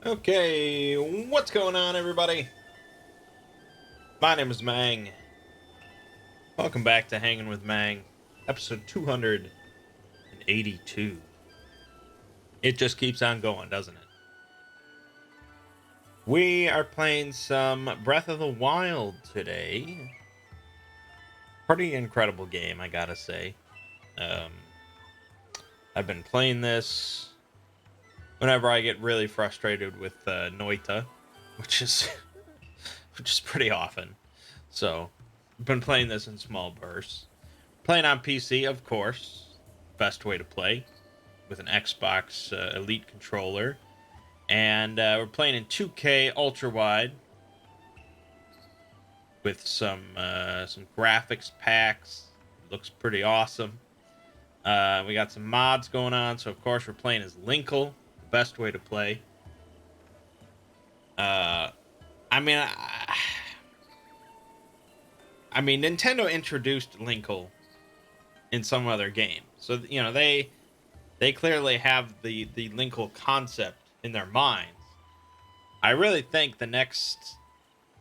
Okay, what's going on, everybody? My name is Mangg. Welcome back to Hanging with Mangg, episode 282. It just keeps on going, doesn't it? We are playing some Breath of the Wild today. Pretty incredible game, I gotta say. Um, I've been playing this whenever I get really frustrated with Noita, which is which is pretty often. So, I've been playing this in small bursts. Playing on PC, of course. Best way to play with an Xbox Elite controller. And we're playing in 2K ultra wide with some graphics packs. Looks pretty awesome. We got some mods going on, so of course we're playing as Linkle, the best way to play. Uh, I mean, I mean, Nintendo introduced Linkle in some other game, so they clearly have the Linkle concept in their minds. I really think the next,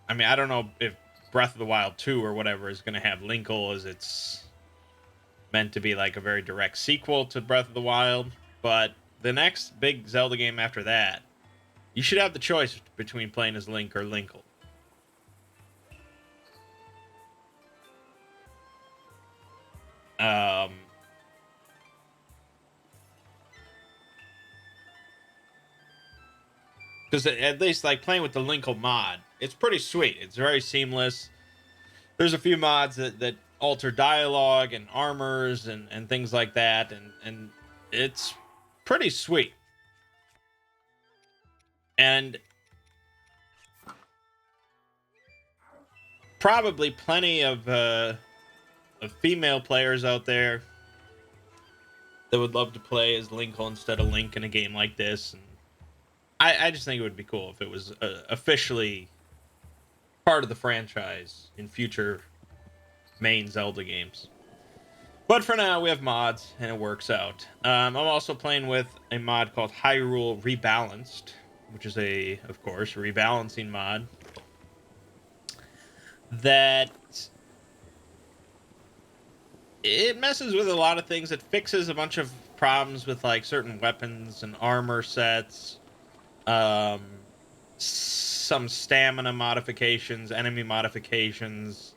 I mean, I don't know if Breath of the Wild 2 or whatever is going to have Linkle as it's meant to be like a very direct sequel to Breath of the Wild, but the next big Zelda game after that, you should have the choice between playing as Link or Linkle. Um, because at least like playing with the Linkle mod, it's pretty sweet. It's very seamless. There's a few mods that alter dialogue and armors and things like that, and it's pretty sweet. And probably plenty of female players out there that would love to play as Linkle instead of Link in a game like this. And I just think it would be cool if it was officially part of the franchise in future main Zelda games. But for now, we have mods, and it works out. I'm also playing with a mod called Hyrule Rebalanced, which is of course, rebalancing mod that it messes with a lot of things. It fixes a bunch of problems with like certain weapons and armor sets, um, some stamina modifications, enemy modifications,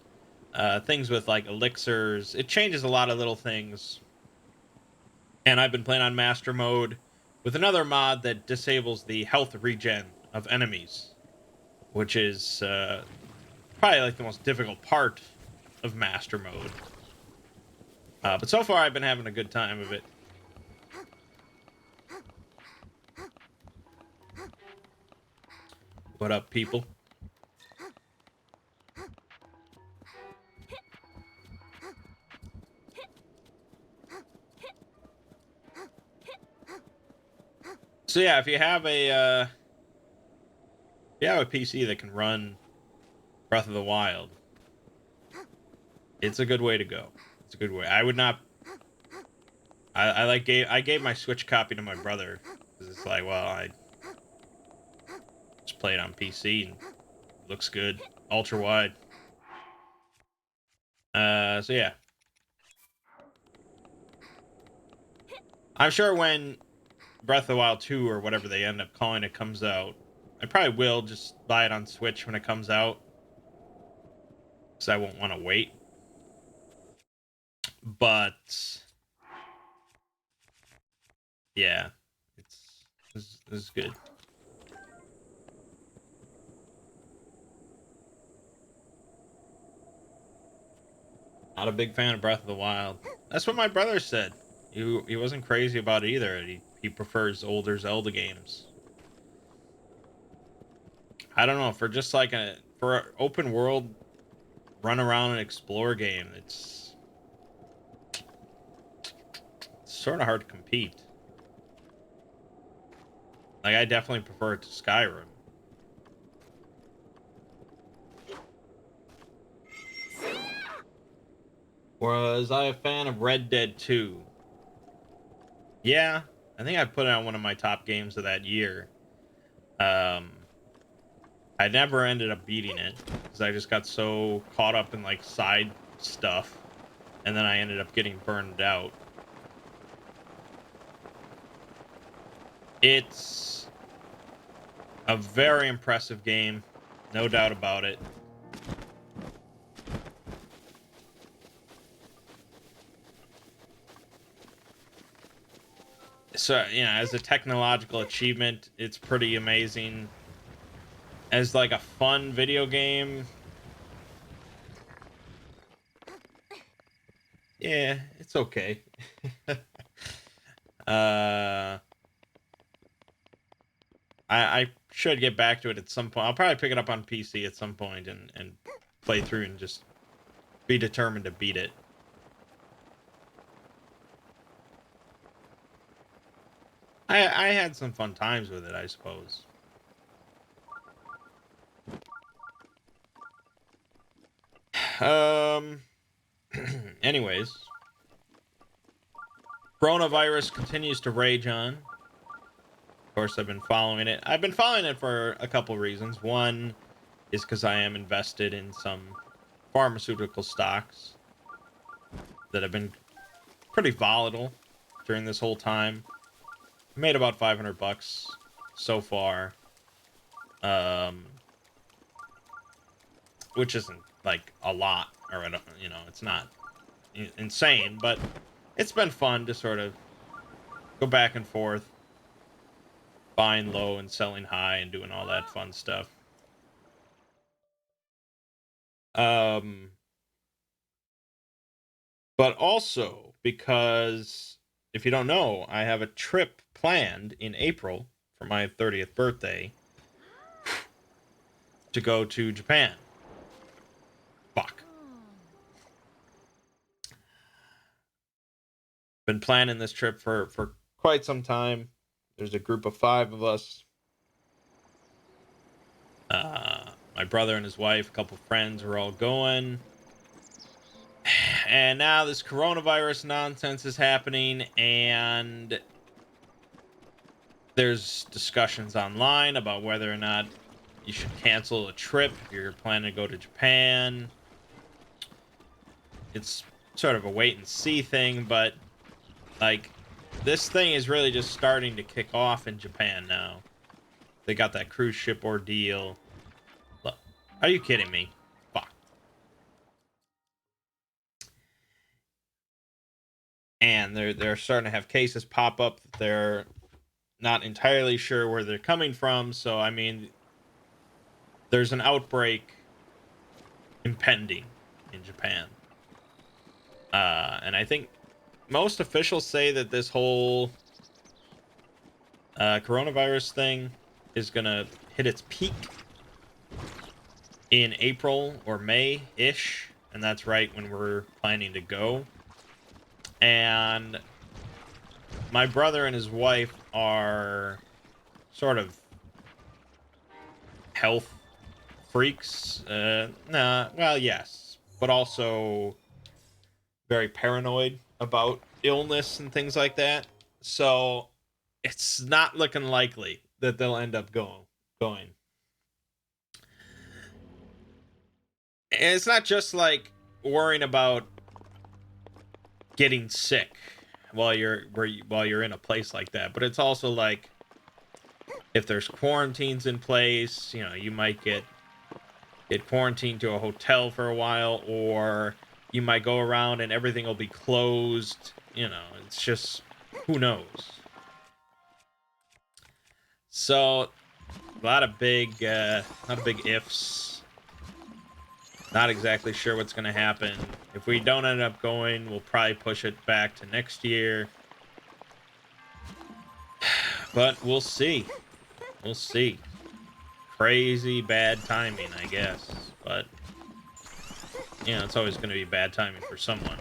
things with like elixirs. It changes a lot of little things. And I've been playing on master mode with another mod that disables the health regen of enemies, which is probably like the most difficult part of master mode. But so far, I've been having a good time of it. What up, people? So yeah, if you have a PC that can run Breath of the Wild, it's a good way to go. It's a good way. I would not. I gave my Switch copy to my brother because it's like, well, I just play it on PC and it looks good, ultra wide. So yeah, I'm sure when Breath of the Wild 2 or whatever they end up calling it comes out, I probably will just buy it on Switch when it comes out because I won't want to wait. But yeah, this is good. Not a big fan of Breath of the Wild. That's what my brother said. He wasn't crazy about it either. He prefers older Zelda games. I don't know, for just like a for an open world run around and explore game, it's sort of hard to compete. Like I definitely prefer it to Skyrim. Was I a fan of Red Dead 2? Yeah, I think I put it on one of my top games of that year. Um, I never ended up beating it because I just got so caught up in like side stuff, and then I ended up getting burned out. It's a very impressive game, no doubt about it. So, you know, as a technological achievement, it's pretty amazing. As like a fun video game, yeah, it's okay. uh, I should get back to it at some point. I'll probably pick it up on PC at some point and play through and just be determined to beat it. I had some fun times with it, I suppose. Um. Anyways, coronavirus continues to rage on. Of course, I've been following it. I've been following it for a couple reasons. One is because I am invested in some pharmaceutical stocks that have been pretty volatile during this whole time. I made about $500 so far, which isn't like a lot, or you know, it's not insane, but it's been fun to sort of go back and forth, buying low and selling high, and doing all that fun stuff. Um, but also because if you don't know, I have a trip planned in April for my 30th birthday to go to Japan. Fuck. Been planning this trip for quite some time. There's a group of 5 of us. My brother and his wife, a couple friends, are all going. And now this coronavirus nonsense is happening, and there's discussions online about whether or not you should cancel a trip if you're planning to go to Japan. It's sort of a wait and see thing, but like this thing is really just starting to kick off in Japan now. They got that cruise ship ordeal. Look, are you kidding me? Fuck. And they're starting to have cases pop up that they're not entirely sure where they're coming from. So I mean, there's an outbreak impending in Japan. And I think most officials say that this whole coronavirus thing is gonna hit its peak in April or May-ish, and that's right when we're planning to go. And my brother and his wife are sort of health freaks. Nah, well, yes, but also very paranoid about illness and things like that. So it's not looking likely that they'll end up going. And it's not just like worrying about getting sick while you're in a place like that, but it's also like if there's quarantines in place, you know, you might get quarantined to a hotel for a while, or you might go around and everything will be closed. You know, it's just who knows. So a lot of big ifs. Not exactly sure what's going to happen. If we don't end up going, we'll probably push it back to next year. But we'll see. We'll see. Crazy bad timing, I guess. But, you know, it's always going to be bad timing for someone.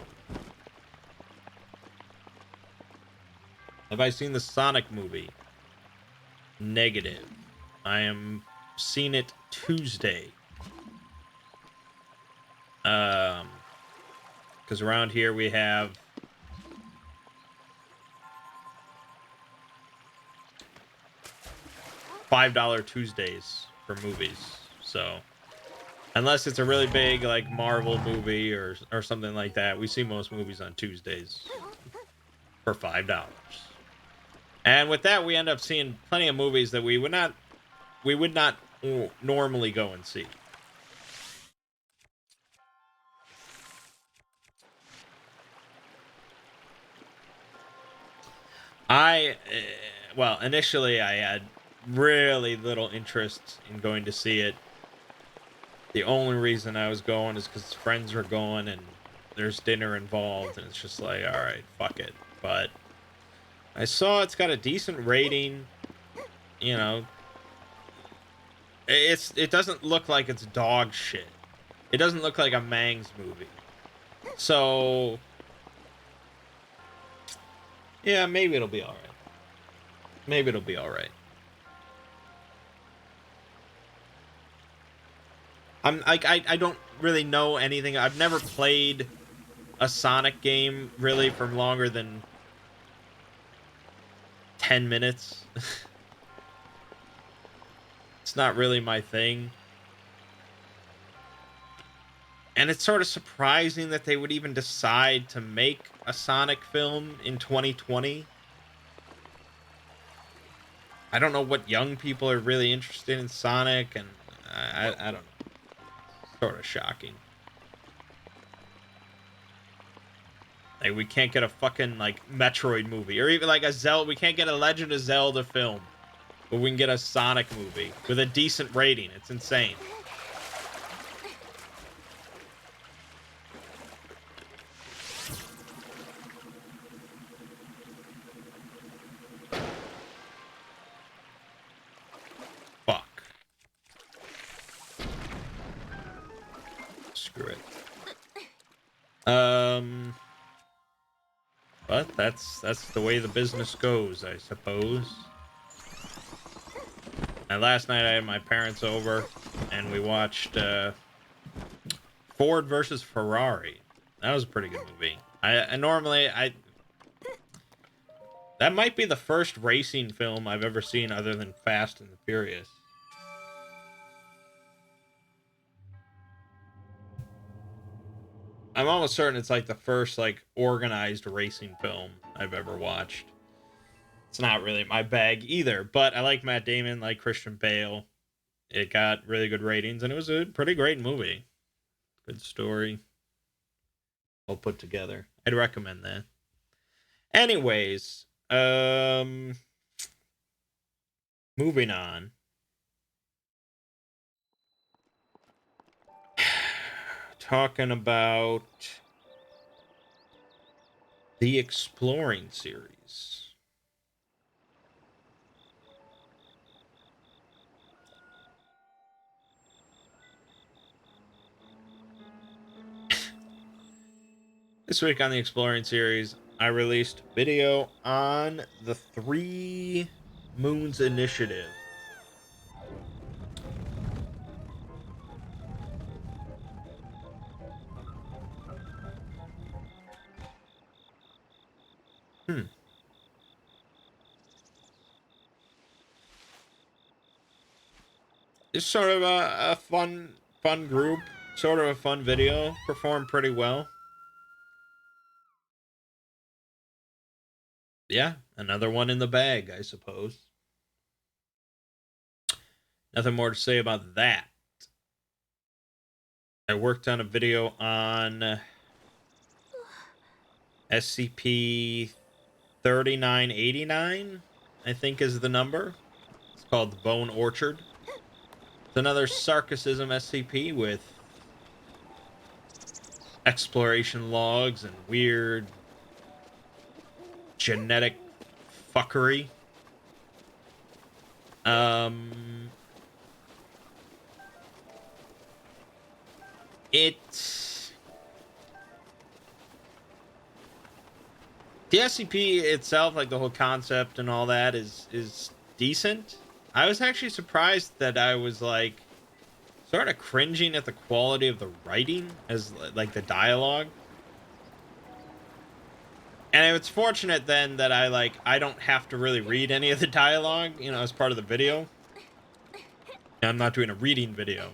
Have I seen the Sonic movie? Negative. I am seeing it Tuesday. Because around here we have $5 Tuesdays for movies. So unless it's a really big like Marvel movie or something like that, we see most movies on Tuesdays for $5. And with that, we end up seeing plenty of movies that we would not normally go and see. Well, initially I had really little interest in going to see it. The only reason I was going is because friends were going and there's dinner involved, and it's just like, all right, fuck it. But I saw it's got a decent rating. You know, it doesn't look like it's dog shit. It doesn't look like a Mangg's movie. So yeah, maybe it'll be all right. Maybe it'll be all right. I don't really know anything. I've never played a Sonic game really for longer than 10 minutes. It's not really my thing. And it's sort of surprising that they would even decide to make a Sonic film in 2020. I don't know what young people are really interested in Sonic, and I don't know. Sort of shocking. Like, we can't get a fucking, like, Metroid movie. Or even, like, a Zelda. We can't get a Legend of Zelda film. But we can get a Sonic movie with a decent rating. It's insane. Fuck. Screw it. But that's the way the business goes, I suppose. And last night I had my parents over, and we watched Ford versus Ferrari. That was a pretty good movie. I normally that might be the first racing film I've ever seen other than Fast and the Furious. I'm almost certain it's like the first like organized racing film I've ever watched. It's not really my bag either, but I like Matt Damon, like Christian Bale. It got really good ratings, and it was a pretty great movie. Good story. All put together. I'd recommend that. Anyways, moving on. Talking about the Exploring series. This week on the Exploring series, I released video on the 3 Moons Initiative. It's sort of a fun group, sort of a fun video. Performed pretty well. Yeah, another one in the bag, I suppose. Nothing more to say about that. I worked on a video on SCP 3989, I think is the number. It's called the Bone Orchard. It's another Sarcasm SCP with exploration logs and weird genetic fuckery. The SCP itself, like the whole concept and all that, is decent. I was actually surprised that I was like sort of cringing at the quality of the writing, as like the dialogue. And it's fortunate then that I don't have to really read any of the dialogue, as part of the video. I'm not doing a reading video.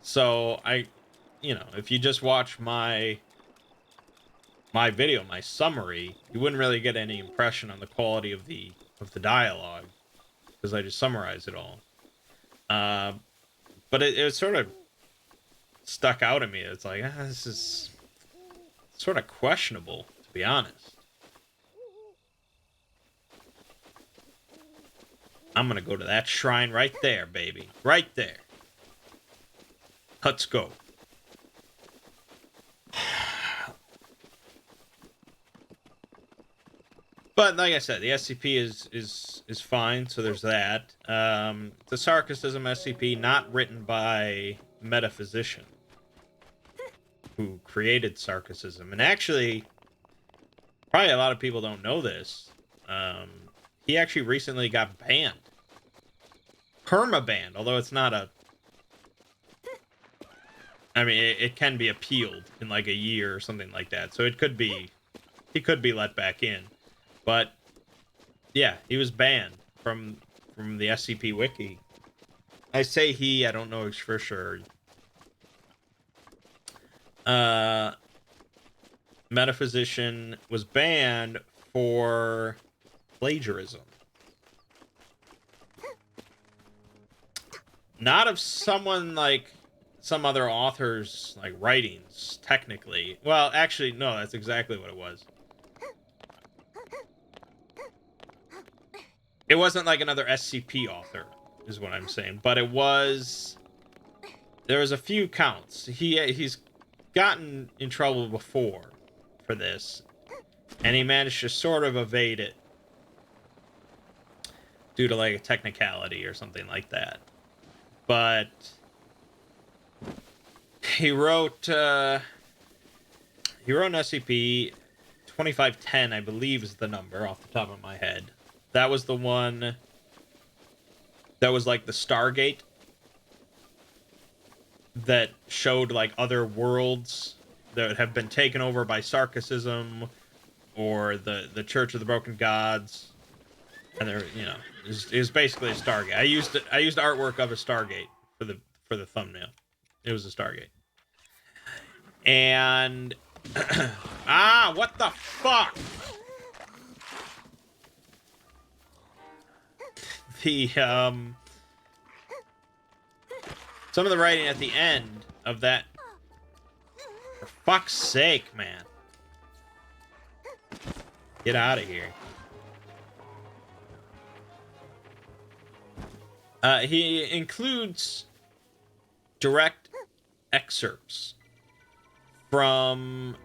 So if you just watch my video, my summary, you wouldn't really get any impression on the quality of the dialogue because I just summarize it all. But it sort of stuck out at me. It's like, this is sort of questionable, to be honest. I'm gonna go to that shrine right there, baby. Right there. Let's go. But like I said, the SCP is fine, so there's that. The Sarcasm SCP, not written by Metaphysician, who created Sarcasm. And actually, probably a lot of people don't know this. He actually recently got banned. Perma-banned, although it's not a... I mean, it can be appealed in like a year or something like that. So it could be... He could be let back in. But, yeah, he was banned from the SCP Wiki. I say he, I don't know for sure. Metaphysician was banned for plagiarism. Not of someone like some other author's like writings, technically. Well, actually, no, that's exactly what it was. It wasn't like another SCP author, is what I'm saying. But it was... There was a few counts. He's gotten in trouble before for this. And he managed to sort of evade it. Due to like a technicality or something like that. But... He wrote an SCP 2510, I believe is the number off the top of my head. That was the one that was like the Stargate that showed like other worlds that have been taken over by Sarcasm or the Church of the Broken Gods. And there, it was basically a Stargate. I used artwork of a Stargate for the thumbnail. It was a Stargate. And what the fuck? The some of the writing at the end of that, for fuck's sake, man, get out of here. He includes direct excerpts from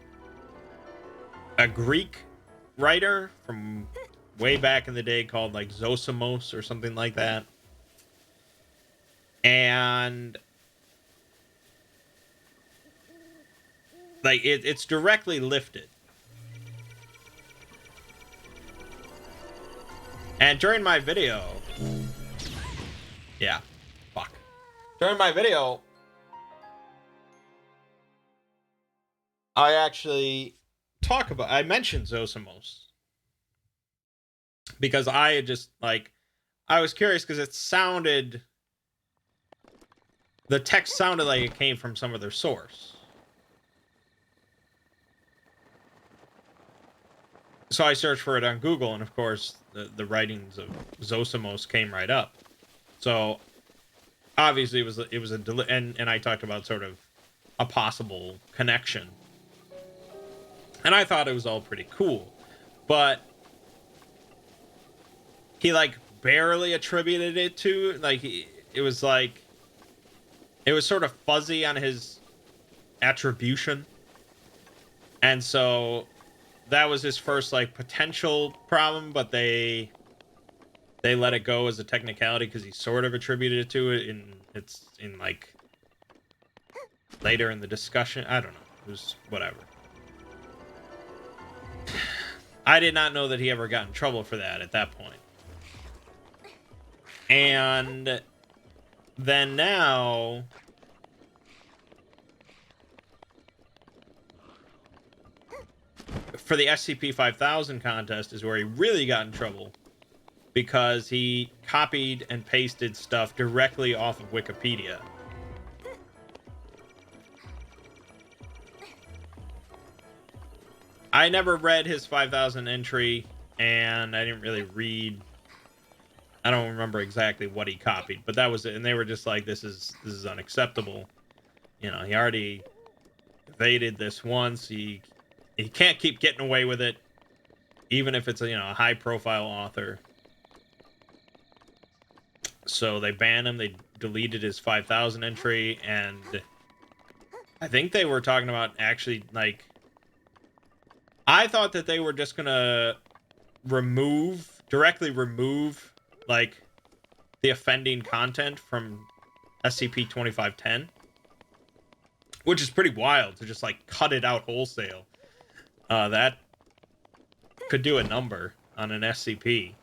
a Greek writer from way back in the day called like Zosimos or something like that. And like it's directly lifted. And during my video, yeah, fuck. During my video, I actually I mentioned Zosimos. Because I had just, I was curious because the text sounded like it came from some other source. So I searched for it on Google, and of course, the writings of Zosimos came right up. So, obviously, it was and I talked about sort of a possible connection. And I thought it was all pretty cool. But he barely attributed it to it was sort of fuzzy on his attribution, and so that was his first potential problem. But they let it go as a technicality because he sort of attributed it to it in later in the discussion. I don't know. It was whatever. I did not know that he ever got in trouble for that at that point. And then now, for the SCP-5000 contest is where he really got in trouble, because he copied and pasted stuff directly off of Wikipedia. I never read his 5,000 entry, and I didn't really read. I don't remember exactly what he copied, but that was it. And they were just like, "This is unacceptable." You know, he already evaded this once. He can't keep getting away with it, even if it's a, you know, a high-profile author. So they banned him. They deleted his 5,000 entry, and I think they were talking about actually, like, I thought that they were just gonna directly remove, like, the offending content from SCP-2510, which is pretty wild to just, like, cut it out wholesale. That could do a number on an SCP.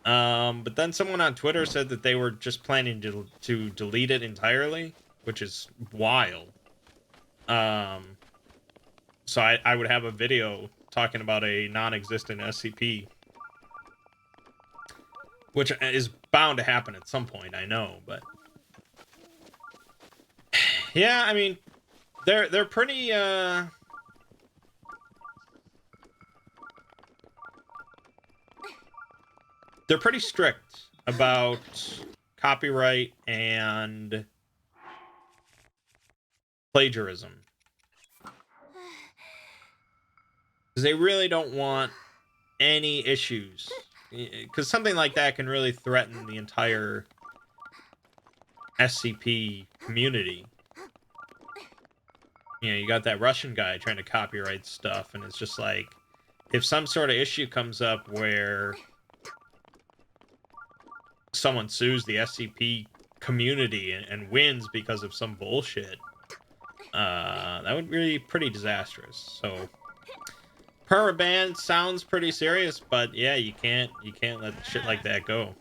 But then someone on Twitter said that they were just planning to delete it entirely, which is wild. So I would have a video talking about a non-existent SCP, which is bound to happen at some point, I know, but yeah, I mean, they're pretty they're pretty strict about copyright and plagiarism. Because they really don't want any issues. Because something like that can really threaten the entire SCP community. You know, you got that Russian guy trying to copyright stuff, and it's just like, if some sort of issue comes up where someone sues the SCP community and wins because of some bullshit, that would be pretty disastrous. So permaban sounds pretty serious, but yeah, you can't let shit like that go.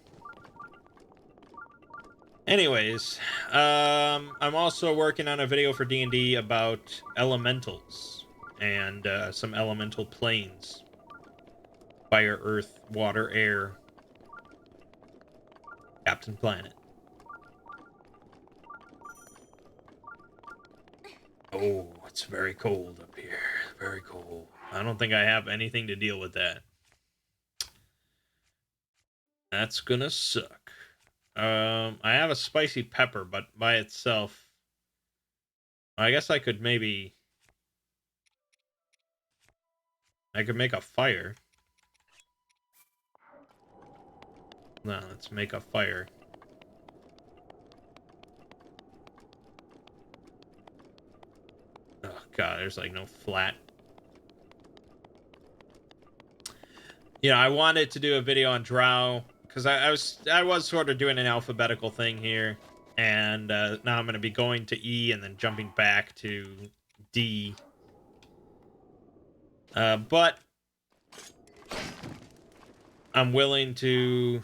Anyways, I'm also working on a video for D&D about elementals and some elemental planes: fire, earth, water, air, Captain Planet. Oh, it's very cold up here. Very cold. I don't think I have anything to deal with that. That's gonna suck. I have a spicy pepper, but by itself, I guess I could make a fire. No, let's make a fire. Oh god, there's like no flat. Yeah, I wanted to do a video on Drow because I was sort of doing an alphabetical thing here, and now I'm going to be going to E and then jumping back to D. But I'm willing to.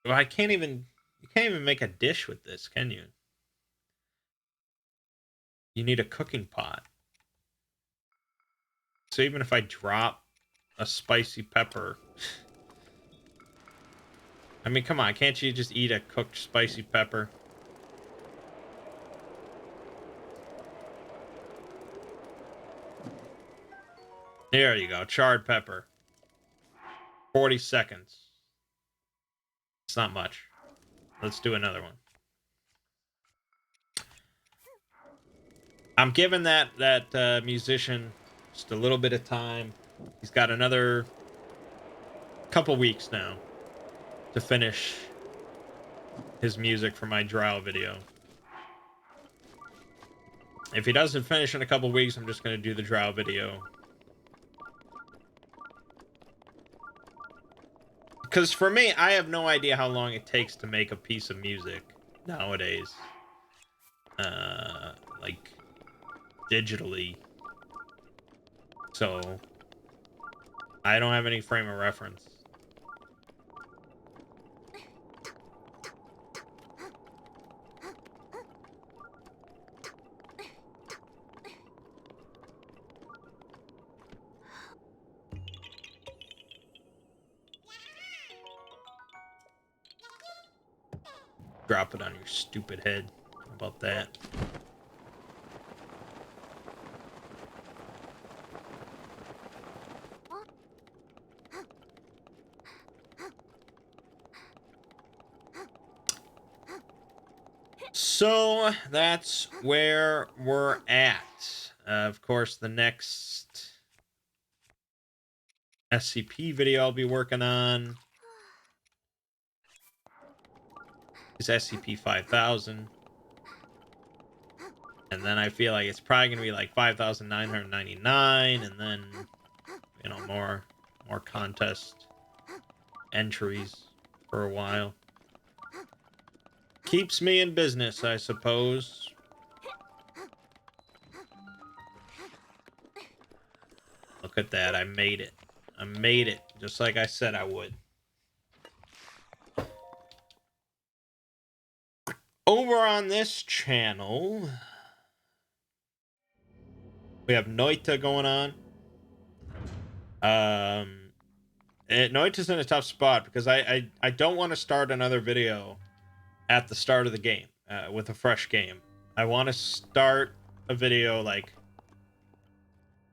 Well, you can't even make a dish with this, can you? You need a cooking pot. So even if I drop a spicy pepper, I mean, come on, can't you just eat a cooked spicy pepper? There you go, charred pepper. 40 seconds. It's not much. Let's do another one. I'm giving that musician just a little bit of time. He's got another couple weeks now to finish his music for my Drow video. If he doesn't finish in a couple weeks, I'm just going to do the Drow video. Because for me, I have no idea how long it takes to make a piece of music nowadays. Like, digitally. So, I don't have any frame of reference. Drop it on your stupid head. How about that? So that's where we're at. Of course, the next SCP video I'll be working on is SCP-5000. And then I feel like it's probably going to be like 5,999, and then, you know, more contest entries for a while. Keeps me in business, I suppose. Look at that, I made it. I made it, just like I said I would. Over on this channel, we have Noita going on. Noita's in a tough spot because I don't want to start another video at the start of the game with a fresh game. I want to start a video like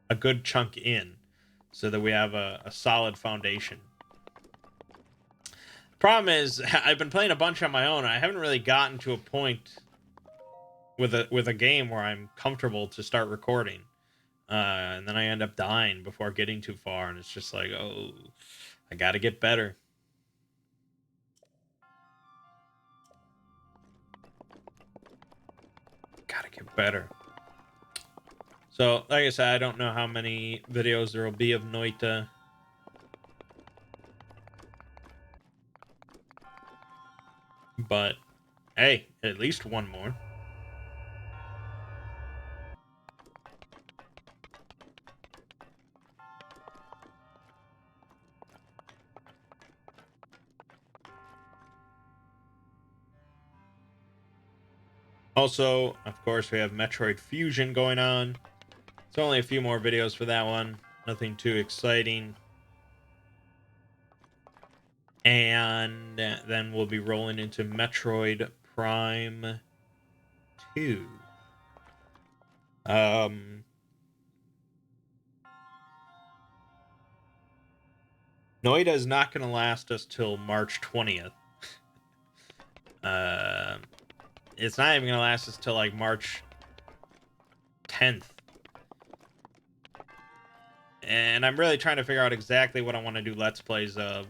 a good chunk in so that we have a solid foundation. Problem is, I've been playing a bunch on my own. I haven't really gotten to a point with a game where I'm comfortable to start recording. And then I end up dying before getting too far, and it's just like, oh, I gotta get better. Gotta get better. So, like I said, I don't know how many videos there will be of Noita. But, hey, at least one more. Also, of course, we have Metroid Fusion going on. It's only a few more videos for that one. Nothing too exciting. And then we'll be rolling into Metroid Prime 2. Noita is not going to last us till March 20th. It's not even going to last us till like March 10th. And I'm really trying to figure out exactly what I want to do Let's Plays of.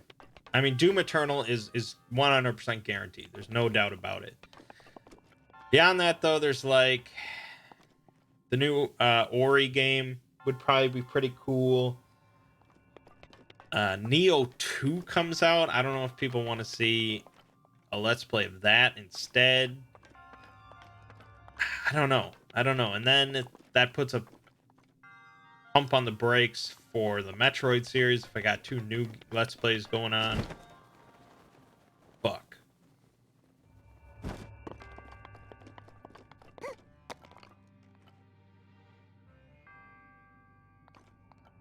I mean, Doom Eternal is 100% guaranteed. There's no doubt about it. Beyond that, though, there's like the new Ori game would probably be pretty cool. Neo 2 comes out. I don't know if people want to see a Let's Play of that instead. I don't know. And then that puts a pump on the brakes for the Metroid series. If I got 2 new Let's Plays going on. Fuck.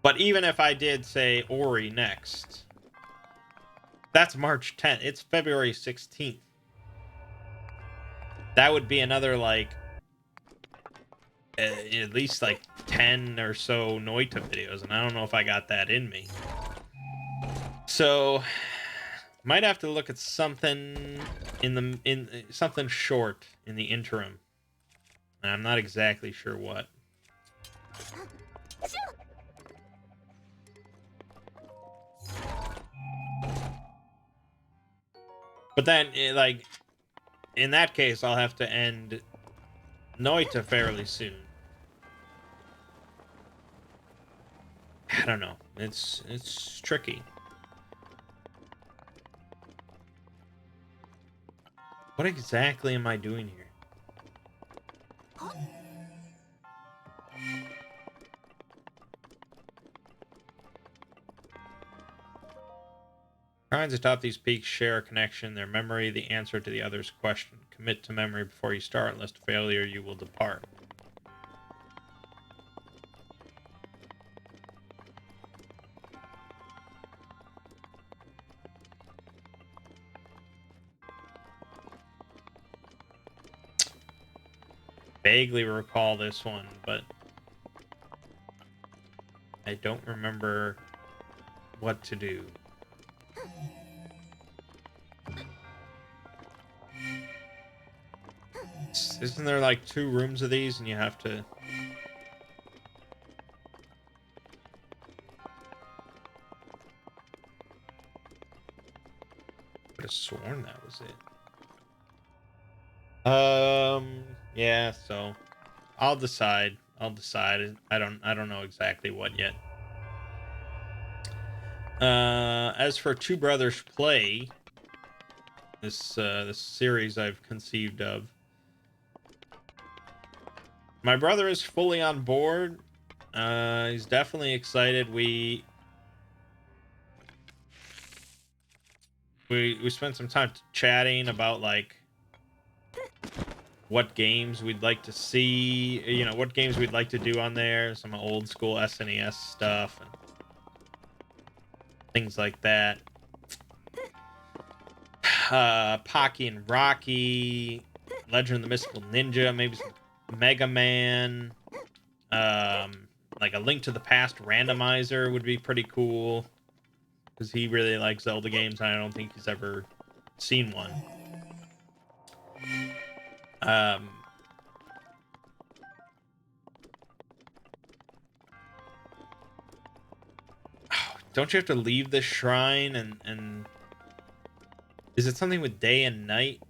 But even if I did say Ori next, that's March 10th. It's February 16th. That would be another, like, at least, like, 10 or so Noita videos, and I don't know if I got that in me. So, might have to look at something something short in the interim. And I'm not exactly sure what. But then, like, in that case, I'll have to end Noita fairly soon. I don't know. It's tricky. What exactly am I doing here? Trying to top these peaks share a connection, their memory, the answer to the other's question. Commit to memory before you start, lest failure you will depart. vaguely recall this one, but I don't remember what to do. Isn't there like 2 rooms of these and you have to... I would have sworn that was it. Yeah, so I'll decide. I don't know exactly what yet. As for Two Brothers Play, this series I've conceived of, my brother is fully on board. He's definitely excited. We spent some time chatting about like what games we'd like to see, you know, what games we'd like to do on there, some old school SNES stuff and things like that. Pocky and Rocky, Legend of the Mystical Ninja, maybe some Mega Man, like a Link to the Past randomizer would be pretty cool, because he really likes Zelda games and I don't think he's ever seen one. Don't you have to leave this shrine and is it something with day and night?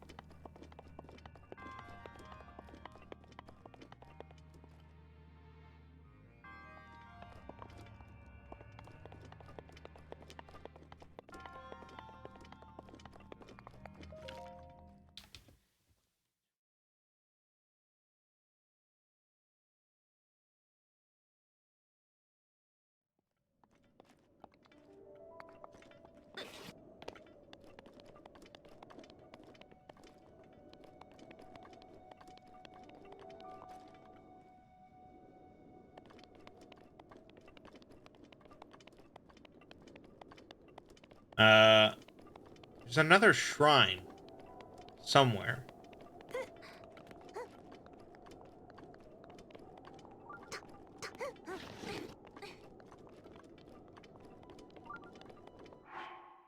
There's another shrine somewhere.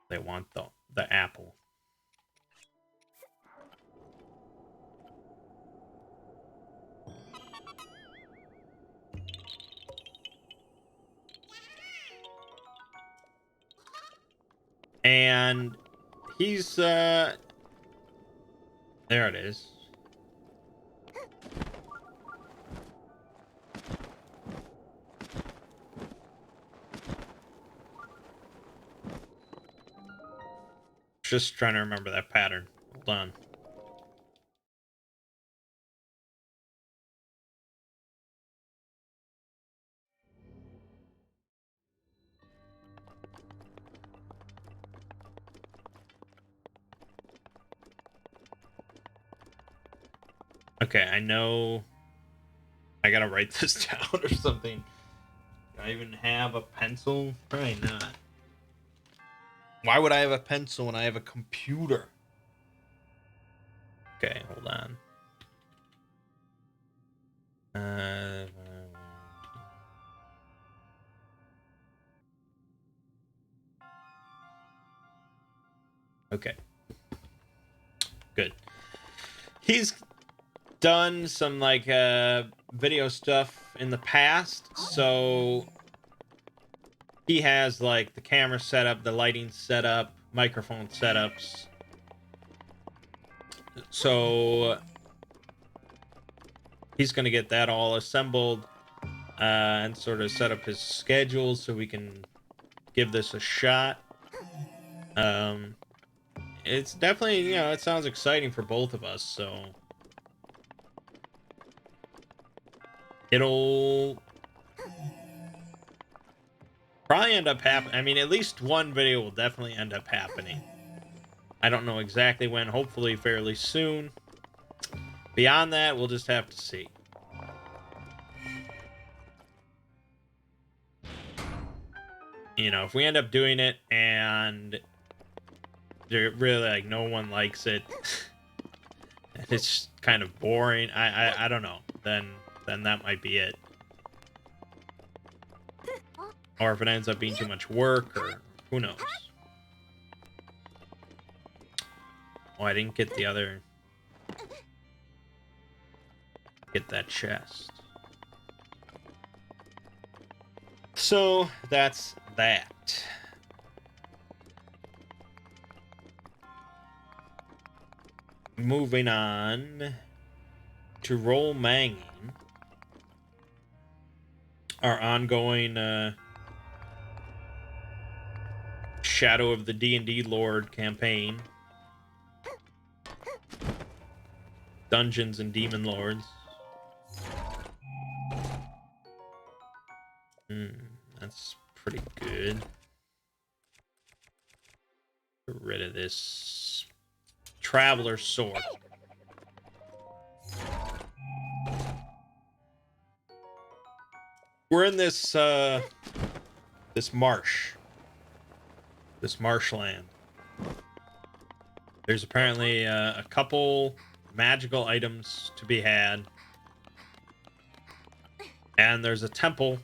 They want the apple. And he's there it is. Just trying to remember that pattern. Hold on. Okay, I know. I gotta write this down or something. Do I even have a pencil? Probably not. Why would I have a pencil when I have a computer? Okay, hold on. Okay. Good. He's done some like video stuff in the past, so he has like the camera setup, the lighting setup, microphone setups. So he's gonna get that all assembled and sort of set up his schedule so we can give this a shot. It's definitely, you know, it sounds exciting for both of us, so it'll probably end up happening. I mean, at least one video will definitely end up happening. I don't know exactly when, hopefully fairly soon. Beyond that, we'll just have to see. You know, if we end up doing it and they're really like no one likes it, it's kind of boring. I don't know. then that might be it. Or if it ends up being too much work, or who knows. Oh, I didn't get the other... Get that chest. So, that's that. Moving on to roll Mangg, our ongoing Shadow of the D&D Lord campaign. Dungeons and Demon Lords. That's pretty good. Get rid of this Traveler's Sword. We're in this this marsh. This marshland. There's apparently a couple magical items to be had. And there's a temple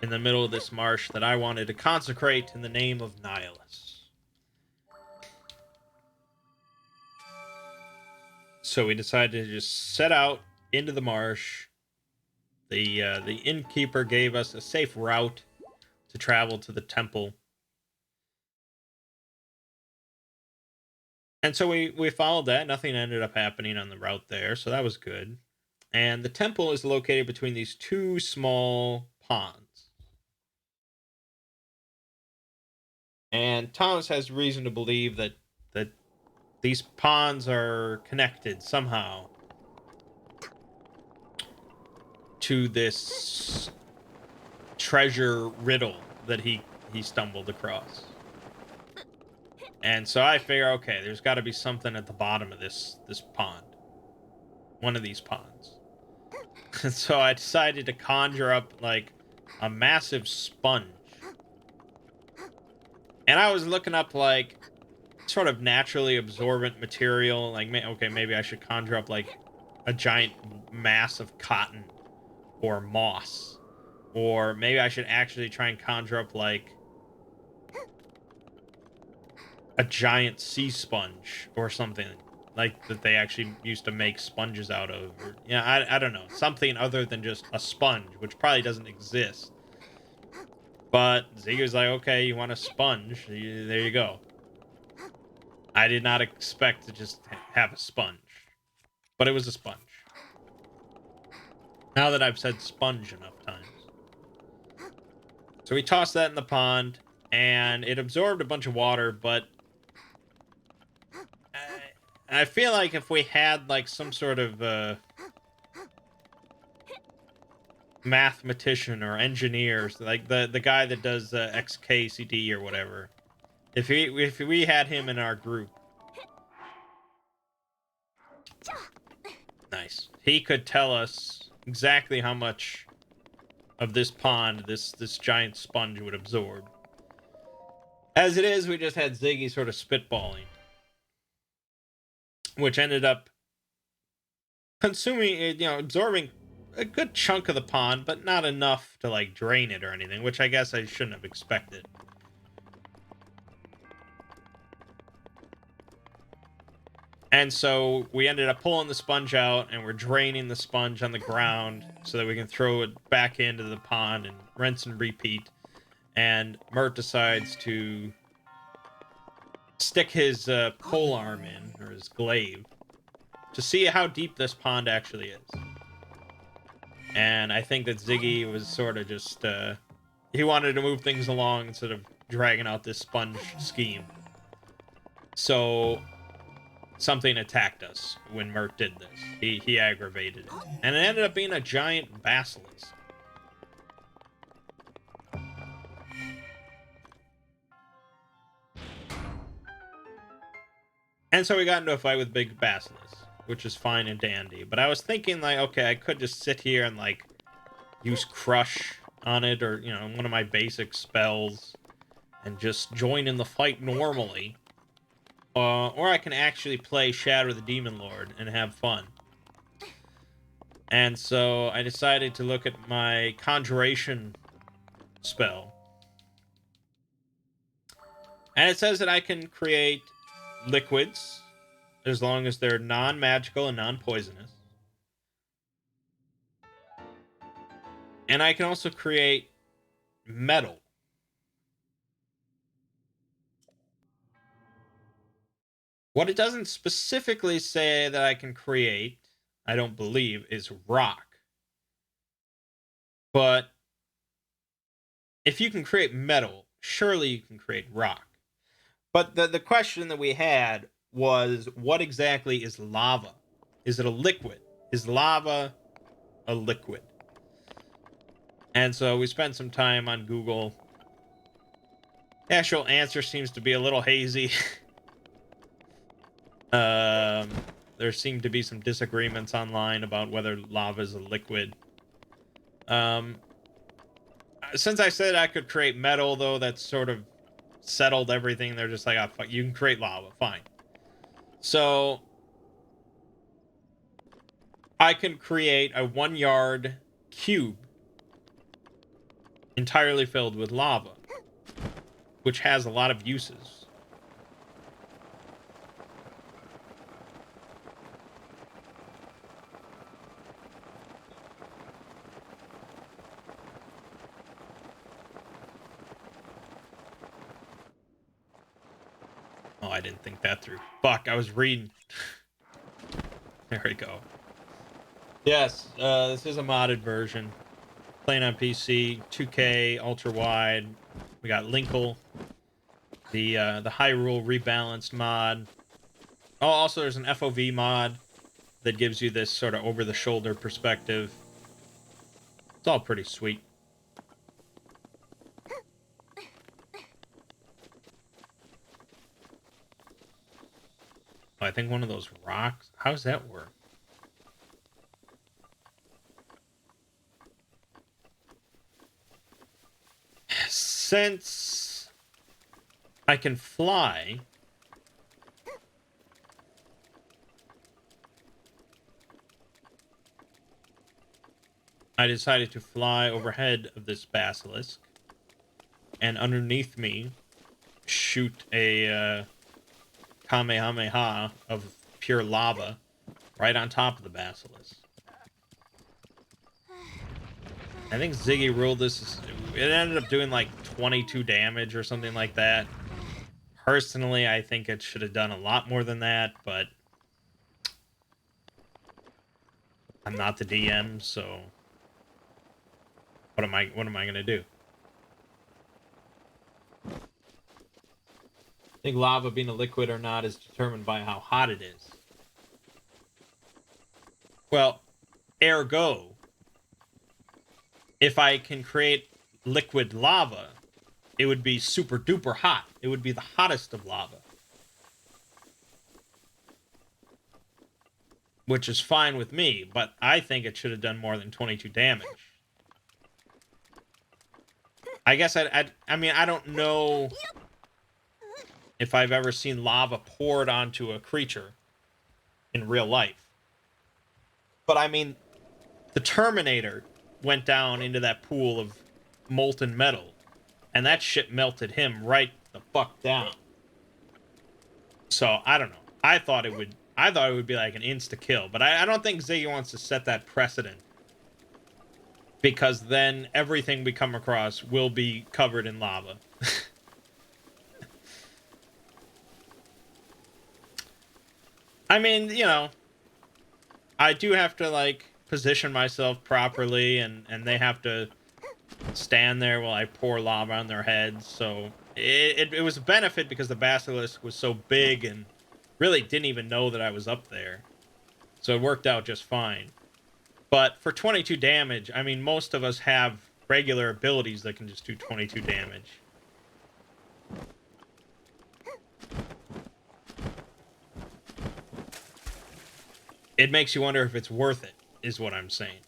in the middle of this marsh that I wanted to consecrate in the name of Nihilus. So we decided to just set out into the marsh. The innkeeper gave us a safe route to travel to the temple. And so we followed that. Nothing ended up happening on the route there, so that was good. And the temple is located between these two small ponds. And Thomas has reason to believe that these ponds are connected somehow to this treasure riddle that he stumbled across. And so I figure, okay, there's got to be something at the bottom of this pond. One of these ponds. And so I decided to conjure up, like, a massive sponge. And I was looking up, like, sort of naturally absorbent material. Like, okay, maybe I should conjure up, like, a giant mass of cotton or moss. Or maybe I should actually try and conjure up, like, a giant sea sponge or something like that they actually used to make sponges out of. Or, yeah, I don't know. Something other than just a sponge, which probably doesn't exist. But Ziggy's like, okay, you want a sponge? There you go. I did not expect to just have a sponge. But it was a sponge. Now that I've said sponge enough times. So we tossed that in the pond, and it absorbed a bunch of water, but I feel like if we had, like, some sort of mathematician or engineers, like the guy that does XKCD or whatever, if we had him in our group, nice, he could tell us exactly how much of this pond this giant sponge would absorb. As it is, we just had Ziggy sort of spitballing, which ended up consuming, absorbing a good chunk of the pond, but not enough to, like, drain it or anything, which I guess I shouldn't have expected. And so we ended up pulling the sponge out, and we're draining the sponge on the ground so that we can throw it back into the pond and rinse and repeat. And Mert decides to stick his pole arm in, or his glaive, to see how deep this pond actually is. And I think that Ziggy was sort of just, he wanted to move things along instead of dragging out this sponge scheme. So something attacked us when Mert did this. He aggravated it. And it ended up being a giant basilisk. And so we got into a fight with Big Basilisk, which is fine and dandy. But I was thinking, like, okay, I could just sit here and, like, use Crush on it, or, one of my basic spells, and just join in the fight normally. Or I can actually play Shadow the Demon Lord and have fun. And so I decided to look at my conjuration spell. And it says that I can create liquids as long as they're non-magical and non-poisonous. And I can also create metal. What it doesn't specifically say that I can create, I don't believe, is rock. But if you can create metal, surely you can create rock. But the question that we had was, what exactly is lava? Is it a liquid? Is lava a liquid? And so we spent some time on Google. The actual answer seems to be a little hazy. um, there seem to be some disagreements online about whether lava is a liquid. Since I said I could create metal, though, that's sort of settled everything. They're just like, oh, fuck, you can create lava, fine. So I can create a 1 yard cube entirely filled with lava, which has a lot of uses. Oh, I didn't think that through. Fuck, I was reading. There we go. Yes, this is a modded version. Playing on PC, 2K, ultra wide. We got Linkle, the Hyrule rebalanced mod. Oh, also there's an FOV mod that gives you this sort of over-the-shoulder perspective. It's all pretty sweet. Oh, I think one of those rocks. How does that work? Since I can fly, I decided to fly overhead of this basilisk, and underneath me shoot a Kamehameha of pure lava right on top of the basilisk. I think Ziggy ruled this. It ended up doing like 22 damage or something like that. Personally, I think it should have done a lot more than that, but I'm not the DM, so what am I gonna do? I think lava being a liquid or not is determined by how hot it is. Well, ergo, if I can create liquid lava, it would be super duper hot. It would be the hottest of lava. Which is fine with me, but I think it should have done more than 22 damage. I guess I mean, I don't know if I've ever seen lava poured onto a creature in real life. But I mean, the Terminator went down into that pool of molten metal, and that shit melted him right the fuck down. So I don't know. I thought it would be like an insta kill, but I don't think Ziggy wants to set that precedent, because then everything we come across will be covered in lava. I mean, you know, I do have to like position myself properly, and they have to stand there while I pour lava on their heads. So it was a benefit because the basilisk was so big and really didn't even know that I was up there. So it worked out just fine. But for 22 damage, I mean, most of us have regular abilities that can just do 22 damage. It makes you wonder if it's worth it, is what I'm saying.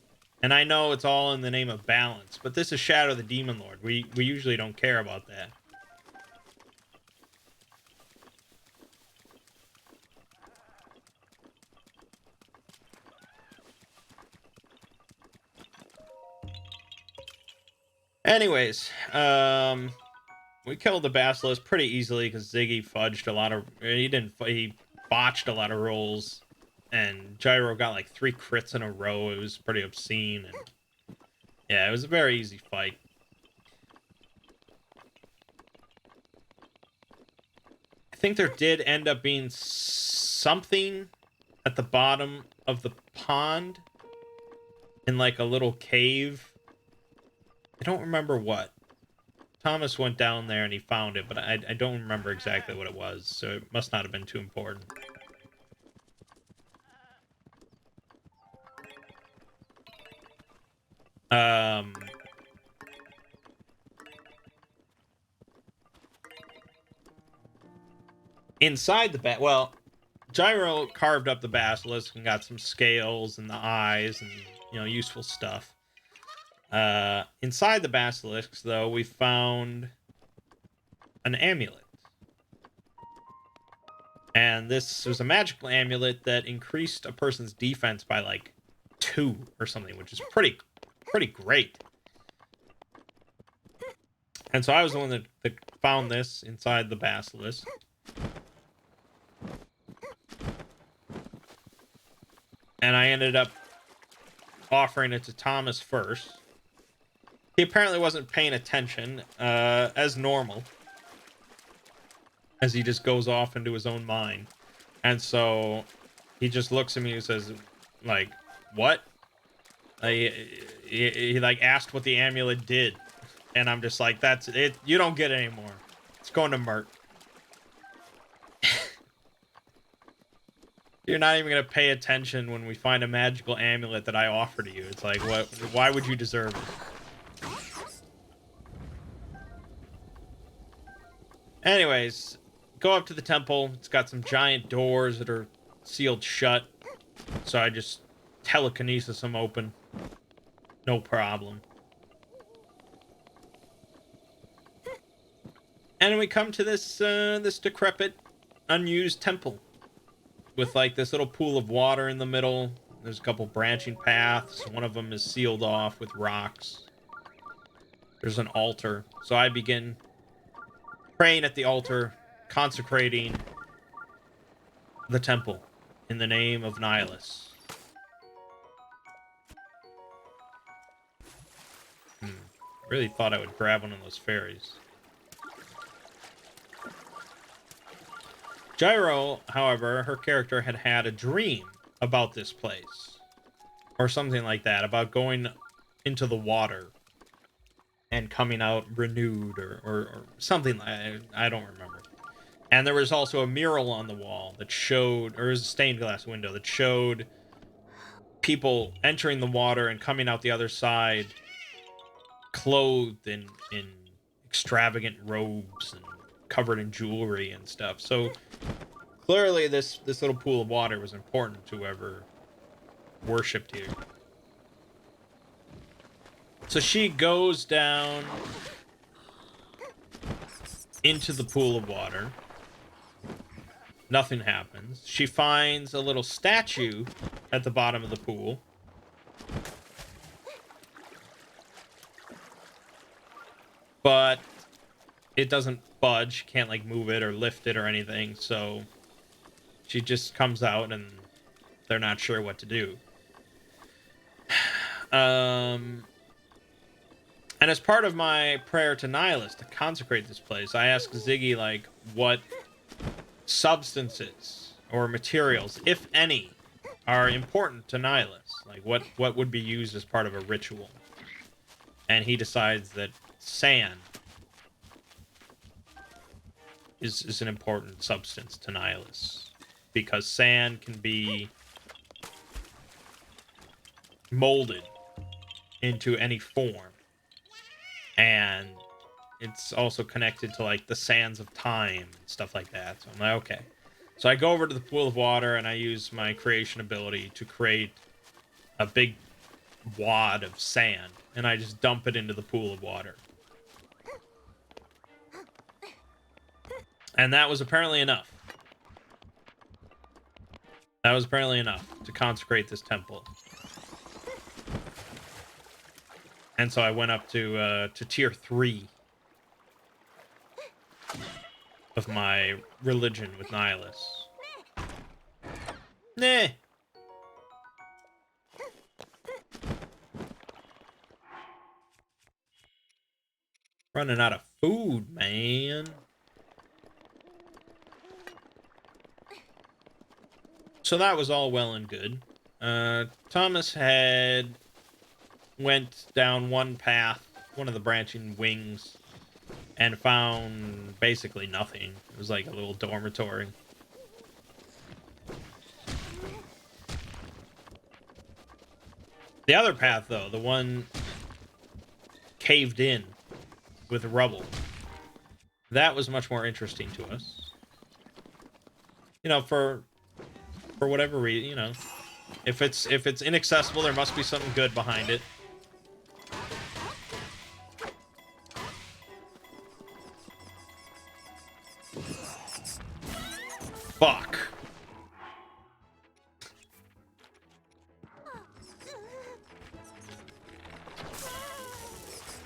And I know it's all in the name of balance, but this is Shadow the Demon Lord. We usually don't care about that. Anyways, we killed the basilisk pretty easily because Ziggy fudged a lot of. He botched a lot of rolls, and Gyro got like 3 crits in a row. It was pretty obscene, and yeah, it was a very easy fight. I think there did end up being something at the bottom of the pond in like a little cave. I don't remember what. Thomas went down there and he found it, but I don't remember exactly what it was, so it must not have been too important. Inside the well, Gyro carved up the basilisk and got some scales and the eyes and, you know, useful stuff. Inside the basilisks, though, we found an amulet. And this was a magical amulet that increased a person's defense by like 2 or something, which is pretty great. And so I was the one that found this inside the basilisk. And I ended up offering it to Thomas first. He apparently wasn't paying attention, as normal, as he just goes off into his own mind. And so he just looks at me and says, like, what? He like asked what the amulet did. And I'm just like, that's it. You don't get it anymore. It's going to Mert. You're not even going to pay attention when we find a magical amulet that I offer to you. It's like, what? Why would you deserve it? Anyways, go up to the temple. It's got some giant doors that are sealed shut. So I just telekinesis them open. No problem. And we come to this this decrepit, unused temple. With like this little pool of water in the middle. There's a couple branching paths. One of them is sealed off with rocks. There's an altar. So I begin praying at the altar, consecrating the temple in the name of Nihilus. Really thought I would grab one of those fairies. Gyro, however, her character had had a dream about this place. Or something like that, about going into the water and coming out renewed or something like that. I don't remember. And there was also a mural on the wall that showed, or it was a stained glass window that showed people entering the water and coming out the other side clothed in extravagant robes and covered in jewelry and stuff. So clearly this little pool of water was important to whoever worshipped here. So she goes down into the pool of water. Nothing happens. She finds a little statue at the bottom of the pool. But it doesn't budge. She can't like move it or lift it or anything. So she just comes out and they're not sure what to do. And as part of my prayer to Nihilus to consecrate this place, I asked Ziggy, like, what substances or materials, if any, are important to Nihilus. Like, what would be used as part of a ritual? And he decides that sand is an important substance to Nihilus. Because sand can be molded into any form. And it's also connected to, like, the sands of time and stuff like that. So I'm like, okay. So I go over to the pool of water, and I use my creation ability to create a big wad of sand. And I just dump it into the pool of water. And that was apparently enough. That was apparently enough to consecrate this temple. And so I went up to tier 3 of my religion with Nihilus. Nah. Running out of food, man. So that was all well and good. Thomas had went down one path, one of the branching wings, and found basically nothing. It was like a little dormitory. The other path, though, the one caved in with rubble, that was much more interesting to us. You know, for whatever reason, you know, if it's inaccessible, there must be something good behind it. Fuck.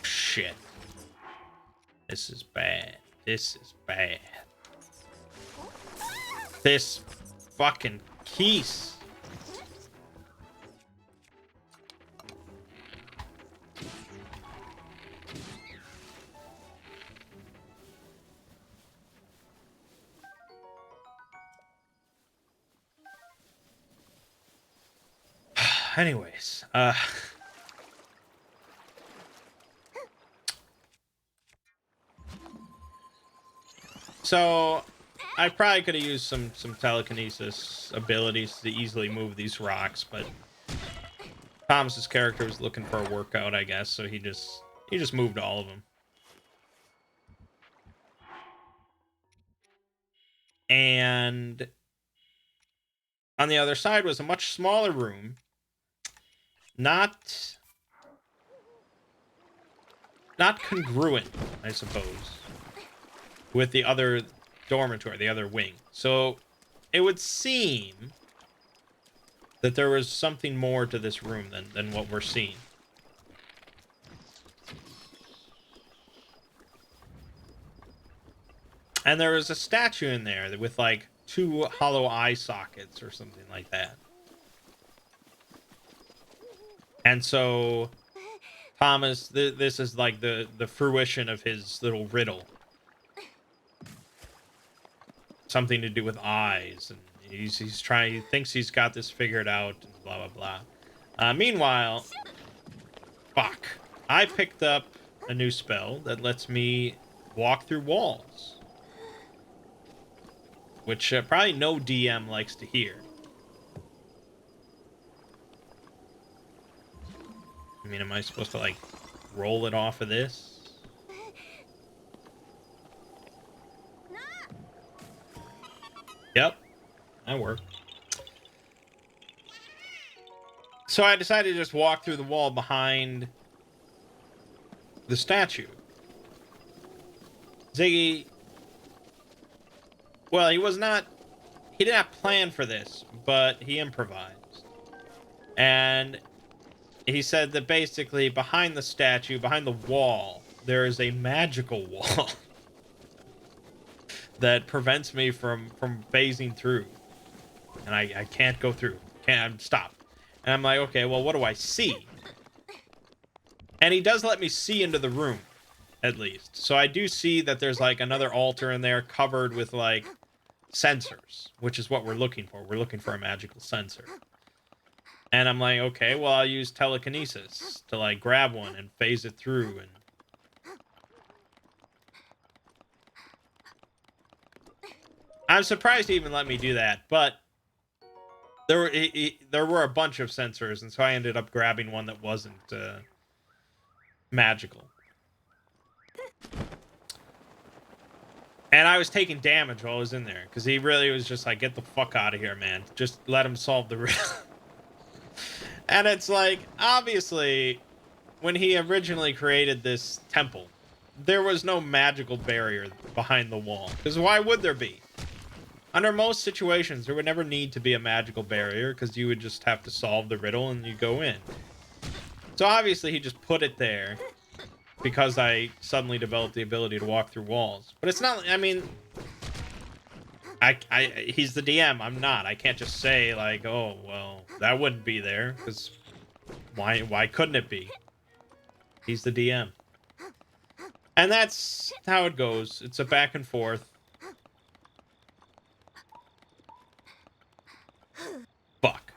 Shit. This is bad. This is bad. This fucking keys. Anyways, so I probably could have used some telekinesis abilities to easily move these rocks, but Thomas's character was looking for a workout, I guess, so he just moved all of them. And on the other side was a much smaller room, not congruent, I suppose, with the other dormitory, the other wing. So it would seem that there was something more to this room than what we're seeing. And there was a statue in there with like 2 hollow eye sockets or something like that. And so Thomas, this is like the fruition of his little riddle. Something to do with eyes, and he's trying. He thinks he's got this figured out, and blah blah blah. Meanwhile, fuck, I picked up a new spell that lets me walk through walls, which probably no DM likes to hear. I mean, am I supposed to like roll it off of this? Yep, that worked. So I decided to just walk through the wall behind the statue. Ziggy, well, he did not plan for this, but he improvised. And he said that basically behind the statue, behind the wall, there is a magical wall that prevents me from phasing through. And I can't go through. Can't stop. And I'm like, okay, well, what do I see? And he does let me see into the room, at least. So I do see that there's like another altar in there covered with like sensors, which is what we're looking for. We're looking for a magical sensor. And I'm like, okay, well, I'll use telekinesis to like grab one and phase it through. And I'm surprised he even let me do that, but there were a bunch of sensors, and so I ended up grabbing one that wasn't magical. And I was taking damage while I was in there, because he really was just like, get the fuck out of here, man. Just let him solve the riddle. And it's like, obviously, when he originally created this temple, there was no magical barrier behind the wall. Because why would there be? Under most situations, there would never need to be a magical barrier, because you would just have to solve the riddle and you go in. So obviously he just put it there because I suddenly developed the ability to walk through walls. But it's not, I mean, he's the DM, I'm not. I can't just say like, oh, well, that wouldn't be there, because why couldn't it be? He's the DM. And that's how it goes. It's a back and forth. Fuck.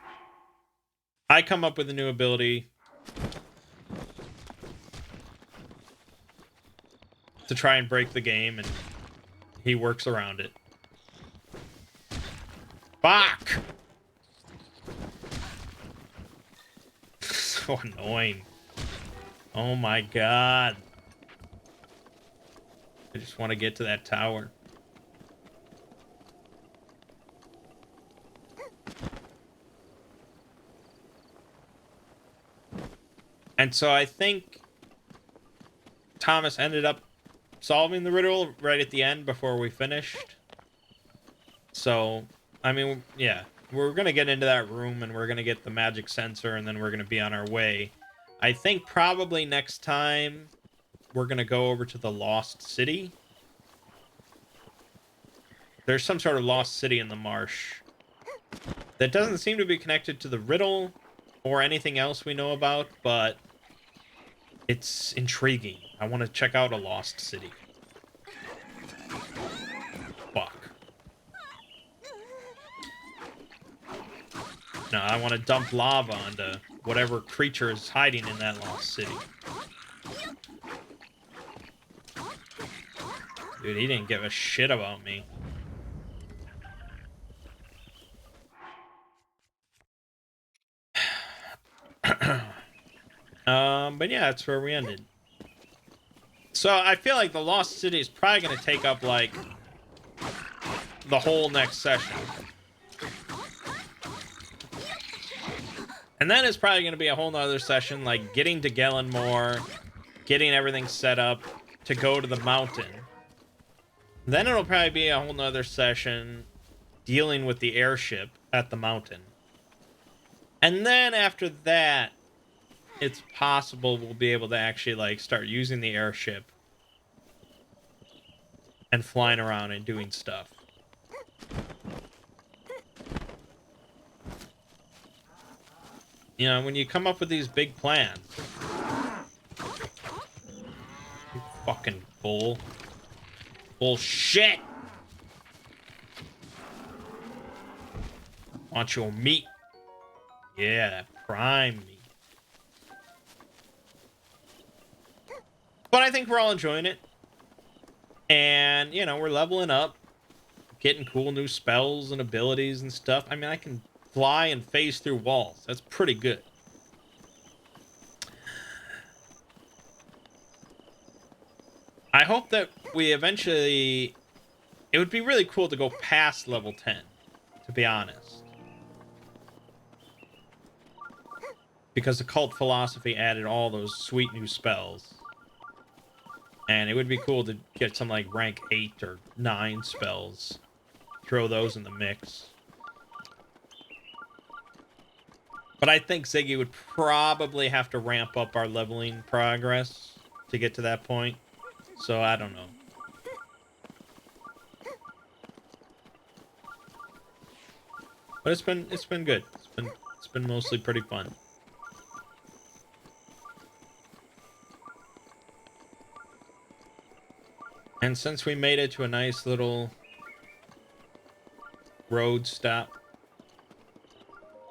I come up with a new ability to try and break the game, and he works around it. Fuck! So annoying. Oh my god. I just want to get to that tower. And so I think Thomas ended up solving the riddle right at the end before we finished. So, I mean, yeah. We're going to get into that room, and we're going to get the magic sensor, and then we're going to be on our way. I think probably next time we're going to go over to the Lost City. There's some sort of lost city in the marsh that doesn't seem to be connected to the riddle or anything else we know about, but it's intriguing. I want to check out a lost city. Fuck. No, I want to dump lava onto whatever creature is hiding in that lost city. Dude, he didn't give a shit about me. But yeah, that's where we ended. So I feel like the Lost City is probably going to take up, like, the whole next session. And then it's probably going to be a whole nother session, like, getting to Gellenmore, getting everything set up to go to the mountain. Then it'll probably be a whole nother session dealing with the airship at the mountain. And then after that, it's possible we'll be able to actually, like, start using the airship and flying around and doing stuff. You know, when you come up with these big plans. You fucking bull. Bullshit! Want your meat? Yeah, that prime meat. But I think we're all enjoying it. And, you know, we're leveling up. Getting cool new spells and abilities and stuff. I mean, I can fly and phase through walls. That's pretty good. I hope that we eventually... It would be really cool to go past level 10, to be honest. Because the cult philosophy added all those sweet new spells. And it would be cool to get some, like, rank 8 or 9 spells. Throw those in the mix. But I think Ziggy would probably have to ramp up our leveling progress to get to that point. So I don't know. But it's been good. It's been mostly pretty fun. And since we made it to a nice little road stop,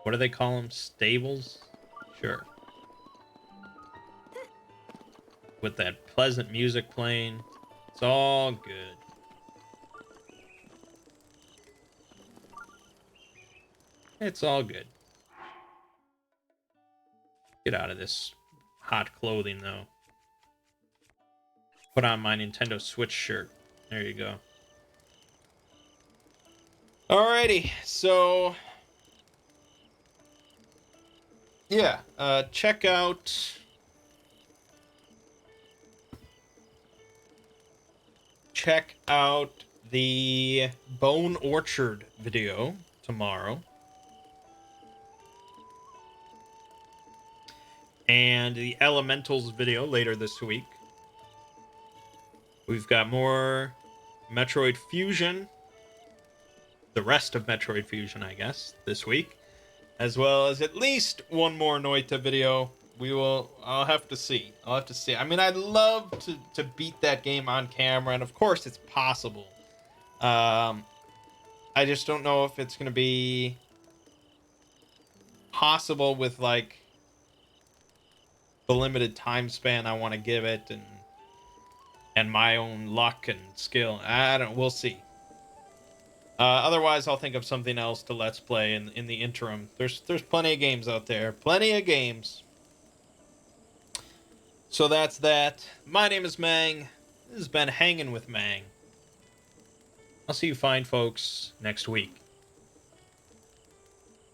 what do they call them? Stables? Sure. With that pleasant music playing, it's all good. It's all good. Get out of this hot clothing, though. Put on my Nintendo Switch shirt. There you go. Alrighty, so... yeah, check out... check out the Bone Orchard video tomorrow. and the Elementals video later this week. We've got more Metroid Fusion, the rest of Metroid Fusion, I guess, this week, as well as at least one more Noita video. I'll have to see. I mean, I'd love to beat that game on camera, and of course it's possible. I just don't know if it's going to be possible with, like, the limited time span I want to give it, and my own luck and skill. We'll see. Otherwise, I'll think of something else to Let's Play in the interim. There's plenty of games out there. Plenty of games. So that's that. My name is Mangg. This has been Hanging with Mangg. I'll see you fine folks next week.